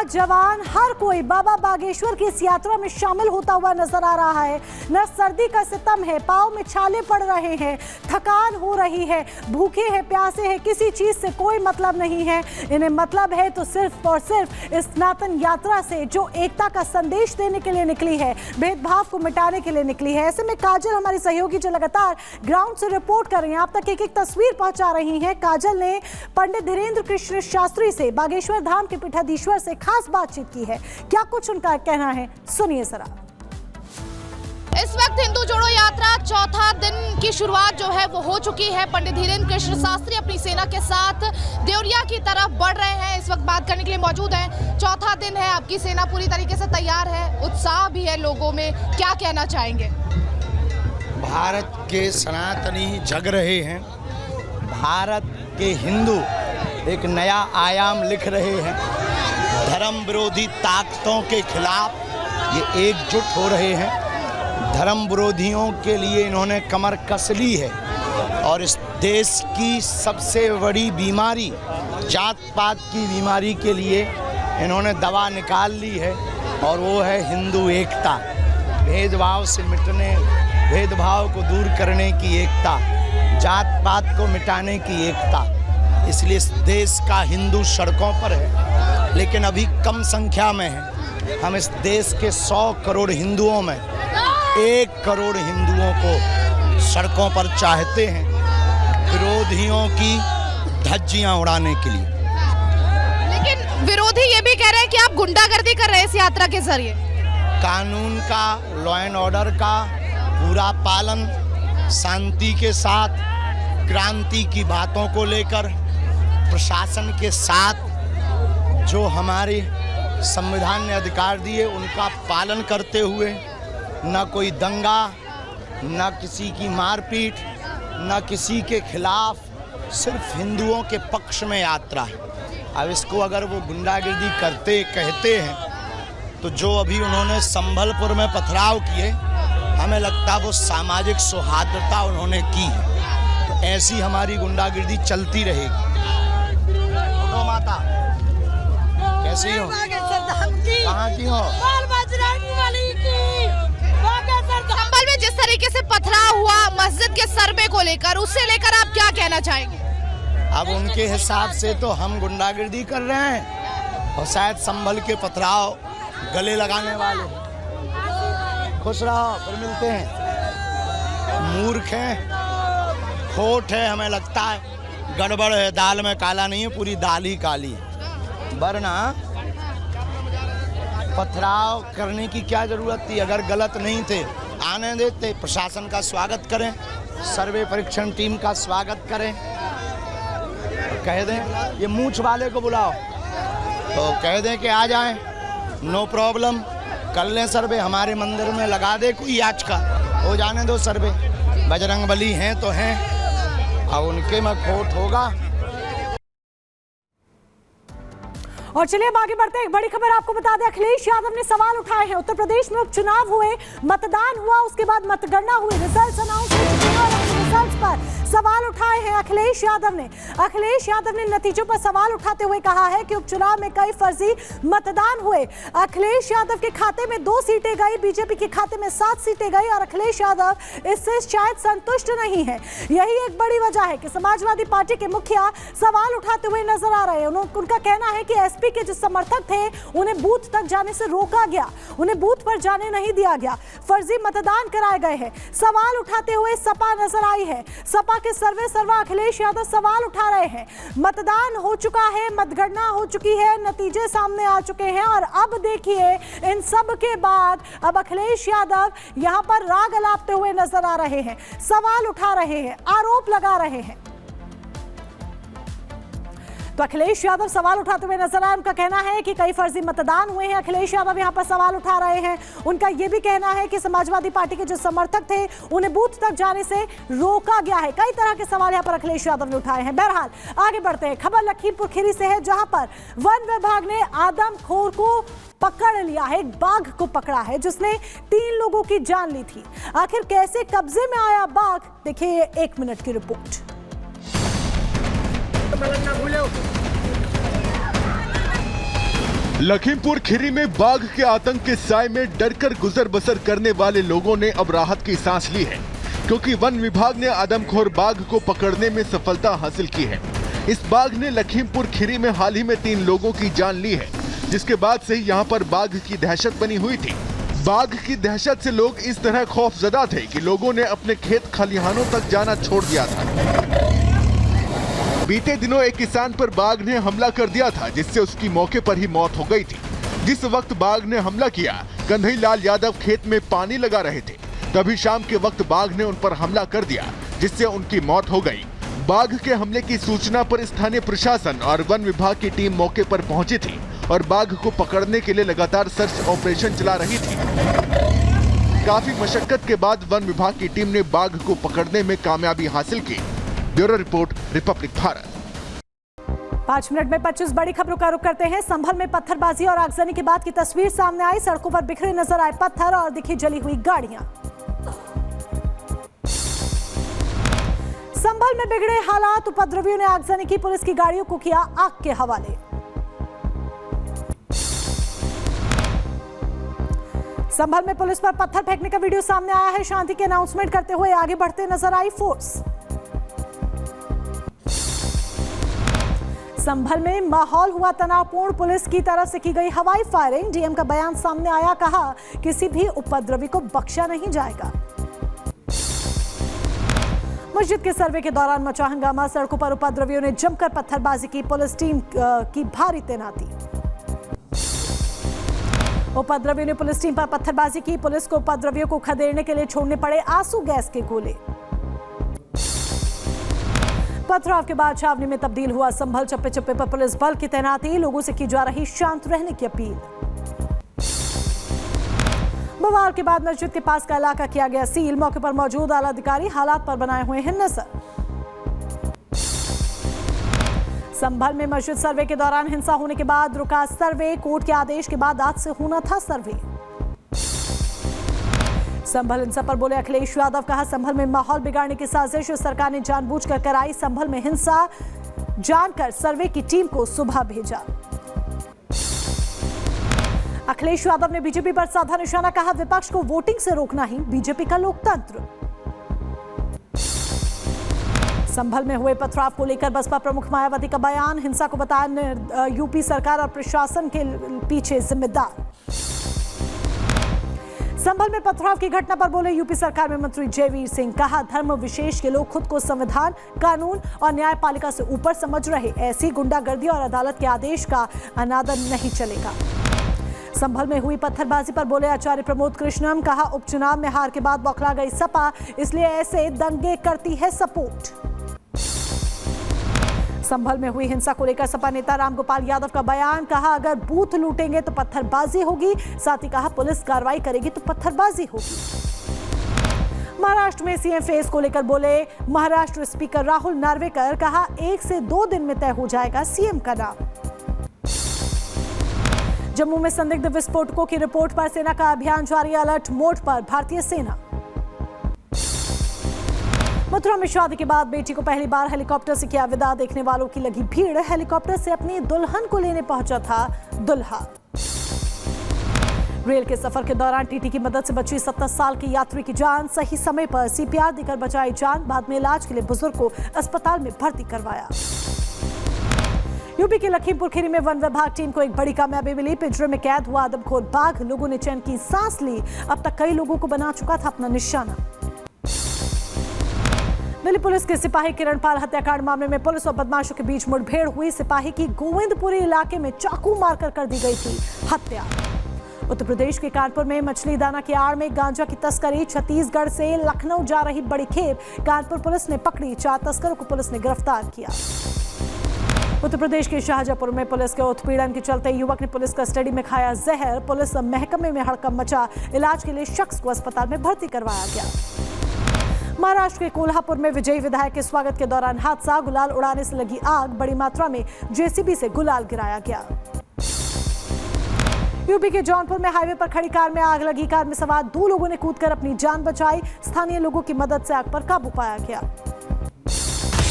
जवान हर कोई बाबा बागेश्वर की इस यात्रा में शामिल होता हुआ नजर आ रहा है। न सर्दी का सितम है, पाँव में छाले पड़ रहे हैं, थकान हो रही है, भूखे हैं, प्यासे हैं, किसी चीज से कोई मतलब नहीं है। इन्हें मतलब है तो सिर्फ और सिर्फ इस सनातन यात्रा से जो एकता का संदेश देने के लिए निकली है, भेदभाव को मिटाने के लिए निकली है। ऐसे में काजल हमारी सहयोगी जो लगातार ग्राउंड से रिपोर्ट कर रही हैं, आप तक एक एक तस्वीर पहुंचा रही हैं। काजल ने पंडित धीरेन्द्र कृष्ण शास्त्री से, बागेश्वर धाम के पीठाधीश्वर से खास बातचीत की है। क्या कुछ उनका कहना है, सुनिए जरा। इस वक्त हिंदू जोड़ो यात्रा चौथा दिन की शुरुआत जो है वो हो चुकी है। पंडित धीरेन्द्र कृष्ण शास्त्री अपनी सेना के साथ देवरिया की तरफ बढ़ रहे हैं। इस वक्त बात करने के लिए मौजूद हैं। चौथा दिन है, आपकी सेना पूरी तरीके से तैयार है, उत्साह भी है लोगों में, क्या कहना चाहेंगे? भारत के सनातनी जग रहे हैं, भारत के हिंदू एक नया आयाम लिख रहे हैं। धर्म विरोधी ताकतों के खिलाफ ये एकजुट हो रहे हैं। धर्म विरोधियों के लिए इन्होंने कमर कस ली है और इस देश की सबसे बड़ी बीमारी, जात पात की बीमारी के लिए इन्होंने दवा निकाल ली है और वो है हिंदू एकता। भेदभाव से मिटने, भेदभाव को दूर करने की एकता, जात पात को मिटाने की एकता। इसलिए इस देश का हिंदू सड़कों पर है, लेकिन अभी कम संख्या में है। हम इस देश के 100 करोड़ हिंदुओं में 1 करोड़ हिंदुओं को सड़कों पर चाहते हैं, विरोधियों की धज्जियां उड़ाने के लिए। लेकिन विरोधी ये भी कह रहे हैं कि आप गुंडागर्दी कर रहे हैं इस यात्रा के जरिए। कानून का, लॉ एंड ऑर्डर का पूरा पालन, शांति के साथ, क्रांति की बातों को लेकर प्रशासन के साथ जो हमारे संविधान ने अधिकार दिए उनका पालन करते हुए, न कोई दंगा, न किसी की मारपीट, न किसी के खिलाफ, सिर्फ हिंदुओं के पक्ष में यात्रा है। अब इसको अगर वो गुंडागिर्दी करते कहते हैं तो जो अभी उन्होंने संभलपुर में पथराव किए, हमें लगता वो सामाजिक सौहार्दता उन्होंने की है। तो ऐसी हमारी गुंडागिर्दी चलती रहेगी। तो माता कैसी हो, कहाँ की हो? संभल में जिस तरीके से पथराव हुआ मस्जिद के सर्वे को लेकर, उससे लेकर आप क्या कहना चाहेंगे? अब उनके हिसाब से तो हम गुंडागिर्दी कर रहे हैं और शायद संभल के पथराव गले लगाने वाले। खुश रहो, फिर मिलते हैं। मूर्ख हैं, खोट है, हमें लगता है गड़बड़ है, दाल में काला नहीं है, पूरी दाल ही काली है। वरना पथराव करने की क्या जरूरत थी? अगर गलत नहीं थे आने देते। प्रशासन का स्वागत करें, सर्वे परीक्षण टीम का स्वागत करें, कह दें ये मूंछ वाले को बुलाओ तो कह दें कि आ जाएं, नो प्रॉब्लम, कर लें सर्वे, हमारे मंदिर में लगा दे कोई याचिका, हो जाने दो सर्वे। बजरंगबली हैं तो हैं, अब उनके में खोट होगा। और चलिए अब आगे बढ़ते हैं। एक बड़ी खबर आपको बता दें, अखिलेश यादव ने सवाल उठाए हैं। उत्तर प्रदेश में उपचुनाव हुए, मतदान हुआ, उसके बाद मतगणना हुई, रिजल्ट्स अनाउंस हो चुके हैं और रिजल्ट्स पर सवाल उठाए हैं अखिलेश यादव ने। अखिलेश यादव ने नतीजों पर सवाल उठाते हुए कहा है कि उपचुनाव में कई फर्जी मतदान हुए। अखिलेश यादव के खाते में 2 सीटें गई, बीजेपी के खाते में 7 सीटें गई और अखिलेश यादव इससे शायद संतुष्ट नहीं है। यही एक बड़ी वजह है कि समाजवादी पार्टी के मुखिया सवाल उठाते हुए नजर आ रहे हैं। उनका कहना है कि एसपी के जो समर्थक थे उन्हें बूथ तक जाने से रोका गया, उन्हें बूथ पर जाने नहीं दिया गया, फर्जी मतदान कराए गए हैं। सवाल उठाते हुए सपा नजर आई है। सपा के सर्वा अखिलेश यादव सवाल उठा रहे हैं। मतदान हो चुका है, मतगणना हो चुकी है, नतीजे सामने आ चुके हैं और अब देखिए इन सब के बाद अब अखिलेश यादव यहां पर राग अलापते हुए नजर आ रहे हैं, सवाल उठा रहे हैं, आरोप लगा रहे हैं। तो अखिलेश यादव सवाल उठाते हुए नजर आए। उनका कहना है कि कई फर्जी मतदान हुए हैं। अखिलेश यादव यहां पर सवाल उठा रहे हैं। उनका यह भी कहना है कि समाजवादी पार्टी के जो समर्थक थे उन्हें बूथ तक जाने से रोका गया है। कई तरह के सवाल यहां पर अखिलेश यादव ने उठाए हैं। बहरहाल आगे बढ़ते हैं। खबर लखीमपुर खीरी से है, जहां पर वन विभाग ने आदमखोर को पकड़ लिया है। एक बाघ को पकड़ा है जिसने 3 लोगों की जान ली थी। आखिर कैसे कब्जे में आया बाघ, देखिए 1 मिनट की रिपोर्ट। लखीमपुर खीरी में बाघ के आतंक के साए में डरकर गुजर बसर करने वाले लोगों ने अब राहत की सांस ली है, क्योंकि वन विभाग ने आदमखोर बाघ को पकड़ने में सफलता हासिल की है। इस बाघ ने लखीमपुर खीरी में हाल ही में 3 लोगों की जान ली है, जिसके बाद से ही यहाँ पर बाघ की दहशत बनी हुई थी। बाघ की दहशत से लोग इस तरह खौफजदा थे कि लोगों ने अपने खेत खलिहानों तक जाना छोड़ दिया था। बीते दिनों एक किसान पर बाघ ने हमला कर दिया था, जिससे उसकी मौके पर ही मौत हो गई थी। जिस वक्त बाघ ने हमला किया, कन्हई लाल यादव खेत में पानी लगा रहे थे। तभी शाम के वक्त बाघ ने उन पर हमला कर दिया, जिससे उनकी मौत हो गई। बाघ के हमले की सूचना पर स्थानीय प्रशासन और वन विभाग की टीम मौके पर पहुंची थी और बाघ को पकड़ने के लिए लगातार सर्च ऑपरेशन चला रही थी। काफी मशक्कत के बाद वन विभाग की टीम ने बाघ को पकड़ने में कामयाबी हासिल की। Bureau report, Republic Bharat. 5 minute में 25 बड़ी खबरों का रुख करते हैं। संभल में पत्थरबाजी और आगजनी के बाद की तस्वीर सामने आई। सड़कों पर बिखरे नजर आए पत्थर और दिखी जली हुई गाड़ियां। संभल में बिगड़े हालात, उपद्रवियों ने आगजनी की, पुलिस की गाड़ियों को किया आग के हवाले। संभल में पुलिस पर पत्थर फेंकने का वीडियो सामने आया है। शांति की अनाउंसमेंट करते हुए आगे बढ़ते नजर आई फोर्स। संभल में माहौल हुआ तनावपूर्ण, पुलिस की तरफ से की गई हवाई फायरिंग। डीएम का बयान सामने आया, कहा किसी भी उपद्रवी को बख्शा नहीं जाएगा। मस्जिद के सर्वे के दौरान मचा हंगामा, सड़कों पर उपद्रवियों ने जमकर पत्थरबाजी की, पुलिस टीम की भारी तैनाती। उपद्रवियों ने पुलिस टीम पर पत्थरबाजी की, पुलिस को उपद्रवियों को खदेड़ने के लिए छोड़ने पड़े आंसू गैस के गोले। पथराव के बाद छावनी में तब्दील हुआ संभल, चप्पे चप्पे पर पुलिस बल की तैनाती, लोगों से की जा रही शांत रहने की अपील। बवाल के बाद मस्जिद के पास का इलाका किया गया सील, मौके पर मौजूद आला अधिकारी हालात पर बनाए हुए हैं नजर। संभल में मस्जिद सर्वे के दौरान हिंसा होने के बाद रुका सर्वे, कोर्ट के आदेश के बाद आज से होना था सर्वे। संभल हिंसा पर बोले अखिलेश यादव, कहा संभल में माहौल बिगाड़ने की साजिश सरकार ने जानबूझकर कराई। संभल में हिंसा जानकर सर्वे की टीम को सुबह भेजा। अखिलेश यादव ने बीजेपी पर साधा निशाना, कहा विपक्ष को वोटिंग से रोकना ही बीजेपी का लोकतंत्र। संभल में हुए पथराव को लेकर बसपा प्रमुख मायावती का बयान, हिंसा को बताया यूपी सरकार और प्रशासन के पीछे जिम्मेदार। संभल में पथराव की घटना पर बोले यूपी सरकार में मंत्री जयवीर सिंह, कहा धर्म विशेष के लोग खुद को संविधान, कानून और न्यायपालिका से ऊपर समझ रहे, ऐसी गुंडागर्दी और अदालत के आदेश का अनादर नहीं चलेगा। संभल में हुई पत्थरबाजी पर बोले आचार्य प्रमोद कृष्णम, कहा उपचुनाव में हार के बाद बौखला गई सपा, इसलिए ऐसे दंगे करती है सपोर्ट। संभल में हुई हिंसा को लेकर सपा नेता रामगोपाल यादव का बयान, कहा अगर बूथ लूटेंगे तो पत्थरबाजी होगी, साथ ही कहा पुलिस कार्रवाई करेगी तो पत्थरबाजी होगी। महाराष्ट्र में सीएम फेस को लेकर बोले महाराष्ट्र स्पीकर राहुल नार्वेकर, कहा 1 से 2 दिन में तय हो जाएगा सीएम का नाम। जम्मू में संदिग्ध विस्फोटकों की रिपोर्ट पर सेना का अभियान जारी, अलर्ट मोड पर भारतीय सेना। मथुरा में शादी के बाद बेटी को पहली बार हेलीकॉप्टर से किया विदा, देखने वालों की लगी भीड़, हेलीकॉप्टर से अपनी दुल्हन को लेने पहुंचा था दुल्हा। रेल के सफर के दौरान टीटी की मदद से बची 70 साल की यात्री की जान, सही समय पर सीपीआर देकर बचाई जान, बाद में इलाज के लिए बुजुर्ग को अस्पताल में भर्ती करवाया। यूपी के लखीमपुर खीरी में वन विभाग टीम को एक बड़ी कामयाबी मिली, पिंजरे में कैद हुआ आदमखोर बाघ, लोगों ने चैन की सांस ली, अब तक कई लोगों को बना चुका था अपना निशाना। दिल्ली पुलिस के सिपाही किरणपाल हत्याकांड मामले में पुलिस और बदमाशों के बीच मुठभेड़ हुई, सिपाही की गोविंदपुरी इलाके में चाकू मारकर कर दी गई थी हत्या। उत्तर प्रदेश के कानपुर में मछली दाना की आड़ में गांजा की तस्करी, छत्तीसगढ़ से लखनऊ जा रही बड़ी खेप, कानपुर पुलिस ने पकड़ी, 4 तस्करों को पुलिस ने गिरफ्तार किया। उत्तर प्रदेश के शाहजहांपुर में पुलिस के उत्पीड़न के चलते युवक ने पुलिस कस्टडी में खाया जहर, पुलिस महकमे में हड़कंप मचा, इलाज के लिए शख्स को अस्पताल में भर्ती करवाया गया। महाराष्ट्र के कोल्हापुर में विजयी विधायक के स्वागत के दौरान हादसा, गुलाल उड़ाने से लगी आग, बड़ी मात्रा में जेसीबी से गुलाल गिराया गया। यूपी के जौनपुर में हाईवे पर खड़ी कार में आग लगी, कार में सवार 2 लोगों ने कूदकर अपनी जान बचाई, स्थानीय लोगों की मदद से आग पर काबू पाया गया।